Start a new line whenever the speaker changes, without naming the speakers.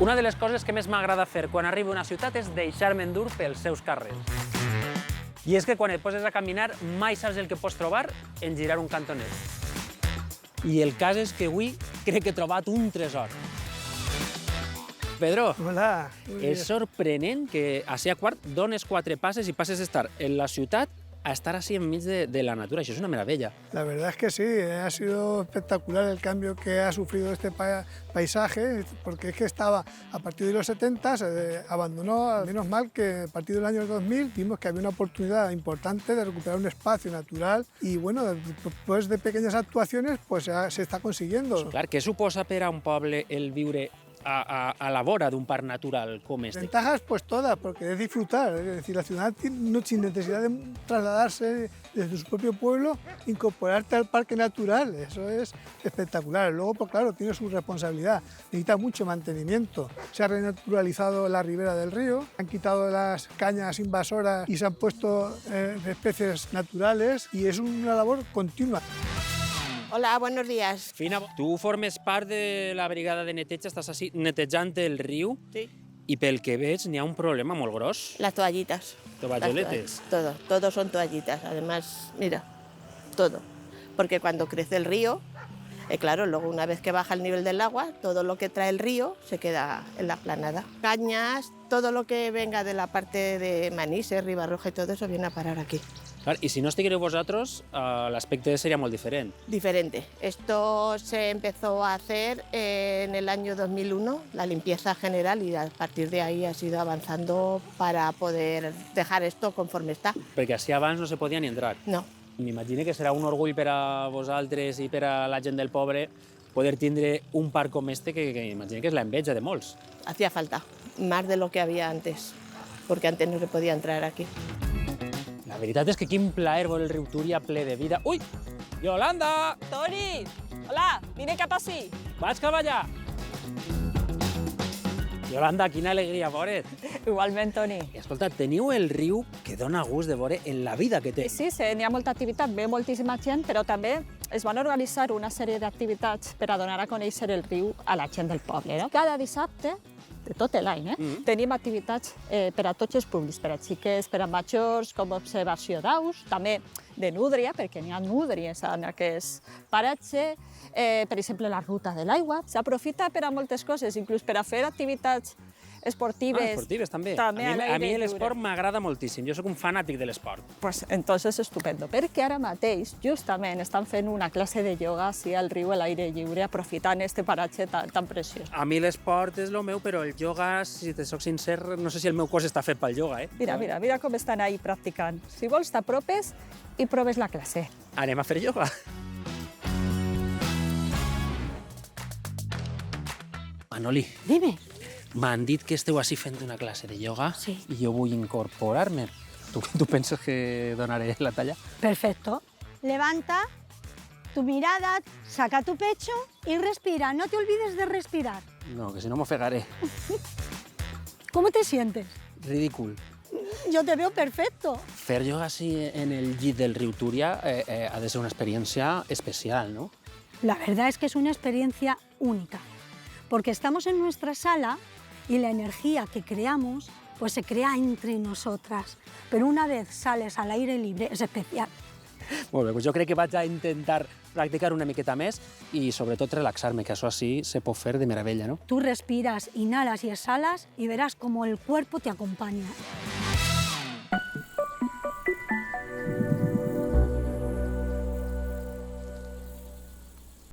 Una de les coses que més m'agrada fer quan arribo a una ciutat és deixar-me endur pels seus carrers. I és que quan et poses a caminar mai saps el que pots trobar en girar un cantonet. I el cas és que avui crec que he trobat un tresor. Pedro,
Hola.
és sorprenent que a ser a quart dones 4 passes i passes d'estar en la ciutat a estar así enmig de la natura. Això és una meravella.
La verdad es que sí, ha sido espectacular el cambio que ha sufrido este paisaje, porque es que estaba a partir de los 70, se abandonó, menos mal que a partir del año 2000 vimos que había una oportunidad importante de recuperar un espacio natural y bueno, después de pequeñas actuaciones pues se está consiguiendo.
Clar, què suposa per a un poble el viure a la vora d'un parc natural com este?
Ventajas pues todas, porque es disfrutar, es decir, la ciudad sin necesidad de trasladarse desde su propio pueblo, incorporarte al parque natural, eso es espectacular. Luego, pues claro, tiene su responsabilidad, necesita mucho mantenimiento. Se ha renaturalizado la ribera del río, han quitado las cañas invasoras y se han puesto especies naturales y es una labor continua.
Hola, buenos días.
Fina, tu formes part de la brigada de neteig, estàs així netejant el riu
Sí.
i pel que veig n'hi ha un problema molt gros.
Las toallitas.
Tovalloletes.
Todo son toallitas. Además, mira, todo. Porque cuando crece el río, claro, luego una vez que baja el nivel del agua, todo lo que trae el río se queda en la planada. Cañas, todo lo que venga de la parte de Manises, Ribarroja y todo eso viene a parar aquí.
Clar, i si no estiguéreu vosaltres, l'aspecte seria molt diferent.
Diferente. Esto se empezó a hacer en el año 2001, la limpieza general, y a partir de ahí ha sido avanzando para poder dejar esto conforme está.
Perquè així abans no se podia ni entrar.
No.
M'imagino que serà un orgull per a vosaltres i per a la gent del poble poder tindre un parc com este que imagino que és la enveja de molts.
Hacía falta, más de lo que había antes, porque antes no se podía entrar aquí.
La veritat és que quin plaer veure el riu Túria ple de vida. Ui! Yolanda!
Toni! Hola, vine cap ací.
Vaig cap allà! Yolanda, quina alegria veure't.
Igualment, Toni.
I escolta, teniu el riu que dona gust de veure en la vida que té.
Sí, n'hi ha molta activitat, ve moltíssima gent, però també es van organitzar una sèrie d'activitats per a donar a conèixer el riu a la gent del poble. No? Cada dissabte, de tot l'any, tenim activitats per a tots els públics, per a xiques, per a majors, com observació d'aus, també de núdria, perquè n'hi ha núdries en aquest paratge, per exemple, la ruta de l'aigua. S'aprofita per a moltes coses, inclús per a fer activitats esportives.
Esportives, també.
A
A mi l'esport m'agrada moltíssim. Jo sóc un fanàtic de l'esport.
Pues entonces estupendo, perquè ara mateix justament estan fent una classe de ioga així al riu a l'aire lliure, aprofitant este paratge tan preciós.
A mi l'esport és el meu, però el ioga, si te soc sincer, no sé si el meu cos està fet pel ioga,
Mira com estan ahí practicant. Si vols t'apropes i proves la classe.
Anem a fer ioga. Manoli,
Dime.
m'han dit que esteu així fent una classe de ioga
Sí.
i jo vull incorporar-me. Tu penses que donaré la talla?
Perfecto. Levanta tu mirada, saca tu pecho y respira. No te olvides de respirar.
No, que si no m'ofegaré.
¿Cómo te sientes?
Ridícul.
Yo te veo perfecto.
Fer ioga així en el llit del riu Túria ha de ser una experiència especial, no?
La verdad es que es una experiencia única, porque estamos en nuestra sala y la energía que creamos pues se crea entre nosotras, pero una vez sales al aire libre es especial.
Molt bé, doncs jo crec que vaig a intentar practicar una miqueta més i sobretot relaxar-me, que això així se pot fer de meravella, no?
Tú respiras, inhalas y exhalas y verás cómo el cuerpo te acompaña.